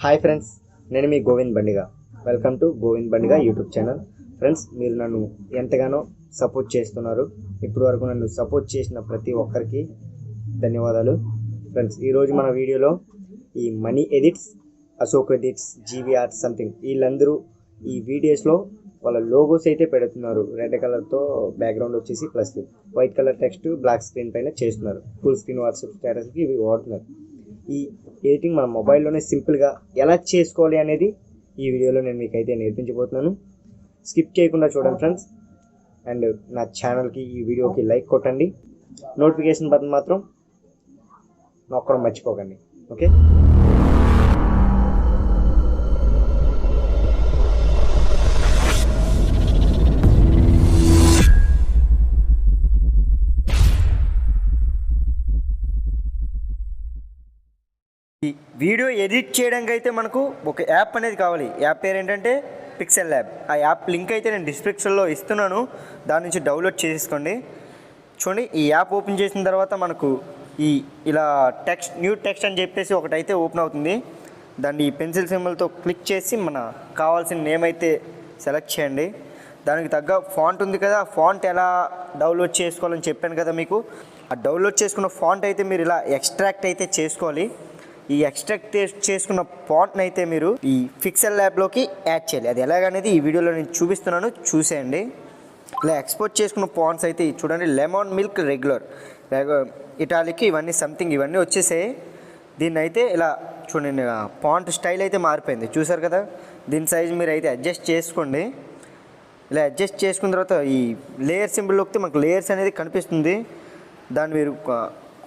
Hi friends, నేను మీ Govind Bandiga. Welcome to Govind Bandiga YouTube channel. Friends, మీరు నన్ను ఎంతగానో సపోర్ట్ చేస్తున్నారు. ఇప్పటి వరకు నన్ను సపోర్ట్ చేసిన ప్రతి ఒక్కరికి ధన్యవాదాలు. ఫ్రెండ్స్, ఈరోజు మన వీడియోలో ఈ money edits, Ashok edits, GV arts something వీళ్ళందరూ ఈ వీడియోస్లో వాళ్ళ లోగోస్ అయితే పెడుతున్నారు. రెడ్ కలర్తో బ్యాక్గ్రౌండ్ వచ్చేసి plus white colour text black screen పైన చేస్తున్నారు. ఫుల్ స్క్రీన్ వాట్సాప్ స్టేటస్కి ఇవి వాడుతున్నారు. ఈ ఎడిటింగ్ మన మొబైల్లోనే సింపుల్గా ఎలా చేసుకోవాలి అనేది ఈ వీడియోలో నేను మీకైతే నేర్పించబోతున్నాను. స్కిప్ చేయకుండా చూడండి ఫ్రెండ్స్. అండ్ నా ఛానల్కి ఈ వీడియోకి లైక్ కొట్టండి. నోటిఫికేషన్ బటన్ మాత్రం నొక్కడం మర్చిపోకండి. ఓకే, ఈ వీడియో ఎడిట్ చేయడానికి అయితే మనకు ఒక యాప్ అనేది కావాలి. యాప్ పేరు ఏంటంటే పిక్సెల్ ల్యాబ్. ఆ యాప్ లింక్ అయితే నేను డిస్క్రిప్షన్లో ఇస్తున్నాను, దాని నుంచి డౌన్లోడ్ చేసుకోండి. చూడండి, ఈ యాప్ ఓపెన్ చేసిన తర్వాత మనకు ఇలా టెక్స్ట్, న్యూ టెక్స్ట్ అని చెప్పేసి ఒకటైతే ఓపెన్ అవుతుంది. దాన్ని ఈ పెన్సిల్ సింబల్తో క్లిక్ చేసి మన కావాల్సిన నేమ్ అయితే సెలెక్ట్ చేయండి. దానికి తగ్గ ఫాంట్ ఉంది కదా, ఆ ఫాంట్ ఎలా డౌన్లోడ్ చేసుకోవాలని చెప్పాను కదా మీకు. ఆ డౌన్లోడ్ చేసుకున్న ఫాంట్ అయితే మీరు ఇలా ఎక్స్ట్రాక్ట్ అయితే చేసుకోవాలి. ఈ ఎక్స్ట్రాక్ట్ చేసుకున్న ఫాంట్ని అయితే మీరు ఈ పిక్సెల్ ల్యాబ్లోకి యాడ్ చేయాలి. అది ఎలాగనేది ఈ వీడియోలో నేను చూపిస్తున్నాను, చూసేయండి. ఇలా ఎక్స్పోర్ట్ చేసుకున్న ఫాంట్స్ అయితే చూడండి. లెమన్ మిల్క్ రెగ్యులర్, ఇటాలిక్, ఇవన్నీ సంథింగ్ ఇవన్నీ వచ్చేసాయి. దీన్ని అయితే ఇలా చూడండి, ఫాంట్ స్టైల్ అయితే మారిపోయింది, చూసారు కదా. దీని సైజ్ మీరు అయితే అడ్జస్ట్ చేసుకోండి. ఇలా అడ్జస్ట్ చేసుకున్న తర్వాత ఈ లేయర్ సింబల్ నొక్కితే మనకు లేయర్స్ అనేది కనిపిస్తుంది. దాన్ని మీరు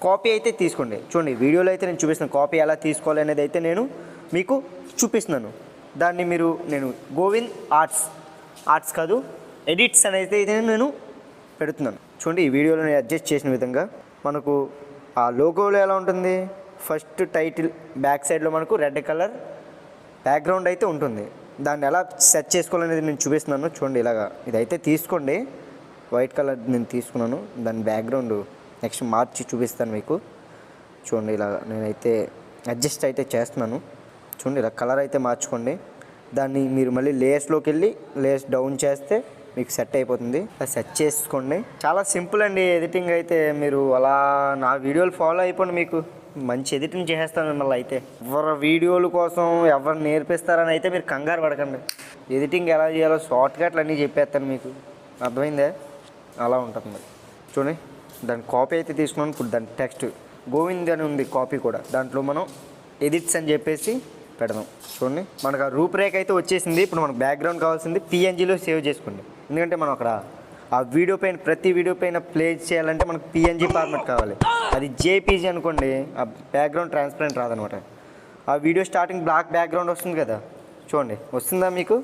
కాపీ అయితే తీసుకోండి. చూడండి, వీడియోలో అయితే నేను చూపిస్తున్నాను కాపీ ఎలా తీసుకోవాలి అనేది అయితే నేను మీకు చూపిస్తున్నాను. దాన్ని నేను గోవింద్ ఆర్ట్స్ కాదు ఎడిట్స్ అనేది అయితే నేను పెడుతున్నాను. చూడండి, ఈ వీడియోలో నేను అడ్జస్ట్ చేసిన విధంగా మనకు ఆ లోగోలో ఎలా ఉంటుంది, ఫస్ట్ టైటిల్ బ్యాక్ సైడ్లో మనకు రెడ్ కలర్ బ్యాక్గ్రౌండ్ అయితే ఉంటుంది. దాన్ని ఎలా సెట్ చేసుకోవాలనేది నేను చూపిస్తున్నాను. చూడండి, ఇలాగా ఇదైతే తీసుకోండి. వైట్ కలర్ నేను తీసుకున్నాను, దాని బ్యాక్గ్రౌండ్ నెక్స్ట్ మార్చి చూపిస్తాను మీకు. చూడండి, ఇలా నేనైతే అడ్జస్ట్ అయితే చేస్తున్నాను. చూడండి, ఇలా కలర్ అయితే మార్చుకోండి. దాన్ని మీరు మళ్ళీ లేయర్స్లోకి వెళ్ళి లేయర్స్ డౌన్ చేస్తే మీకు సెట్ అయిపోతుంది. అలా సెట్ చేసుకోండి. చాలా సింపుల్ అండి ఎడిటింగ్ అయితే. మీరు అలా నా వీడియోలు ఫాలో అయిపోండి, మీకు మంచి ఎడిటింగ్ చేసేస్తాను మిమ్మల్ని అయితే. ఎవరి వీడియోల కోసం ఎవరు నేర్పిస్తారని అయితే మీరు కంగారు పడకండి. ఎడిటింగ్ ఎలా చేయాలో షార్ట్ కట్లు అన్నీ చెప్పేస్తాను మీకు, అర్థమైందే? అలా ఉంటుంది. మరి చూడండి, దాని కాపీ అయితే తీసుకున్నాను. ఇప్పుడు దాని టెక్స్ట్ గోవింద్ అని ఉంది కాపీ కూడా, దాంట్లో మనం ఎడిట్స్ అని చెప్పేసి పెడదాం. చూడండి, మనకు ఆ రూపురేఖ అయితే వచ్చేసింది. ఇప్పుడు మనకు బ్యాక్గ్రౌండ్ కావాల్సింది పిఎన్జీలో సేవ్ చేసుకోండి. ఎందుకంటే మనం అక్కడ ఆ వీడియో పైన ప్రతి వీడియో పైన ప్లే చేయాలంటే మనకు పిఎన్జీ ఫార్మాట్ కావాలి. అది జేపీజీ అనుకోండి, ఆ బ్యాక్గ్రౌండ్ ట్రాన్స్పరెంట్ రాదనమాట. ఆ వీడియో స్టార్టింగ్ బ్లాక్ బ్యాక్గ్రౌండ్ వస్తుంది కదా, చూడండి వస్తుందా మీకు.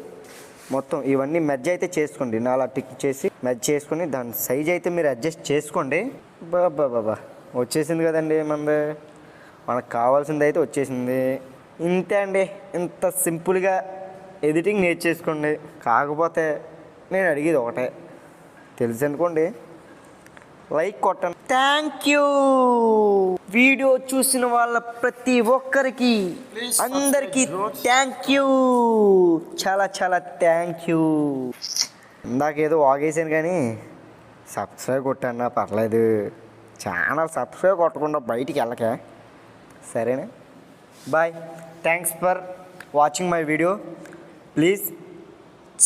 మొత్తం ఇవన్నీ మెర్జ్ అయితే చేసుకోండి. నాలా టిక్ చేసి మెర్జ్ చేసుకొని దాని సైజ్ అయితే మీరు అడ్జస్ట్ చేసుకోండి. బాబా వచ్చేసింది కదండి మనకు కావాల్సింది అయితే వచ్చేసింది. ఇంతే అండి, ఇంత సింపుల్గా ఎడిటింగ్ నేర్చేసుకోండి. కాకపోతే నేను అడిగేది ఒకటే, తెలుసు అనుకోండి, లైక్ కొట్టండి. Thank you. వీడియో చూసిన వాళ్ళ ప్రతి ఒక్కరికి అందరికీ థ్యాంక్ యూ, చాలా చాలా థ్యాంక్ యూ. ఇందాకేదో వాగేసాను కానీ సబ్స్క్రైబ్ కొట్టన్నా పర్లేదు. ఛానల్ సబ్స్క్రైబ్ కొట్టకుండా బయటికి వెళ్ళకే, సరేనా? Bye. Thanks for watching my video. Please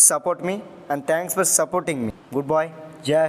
support me and thanks for supporting me. Good bye. జై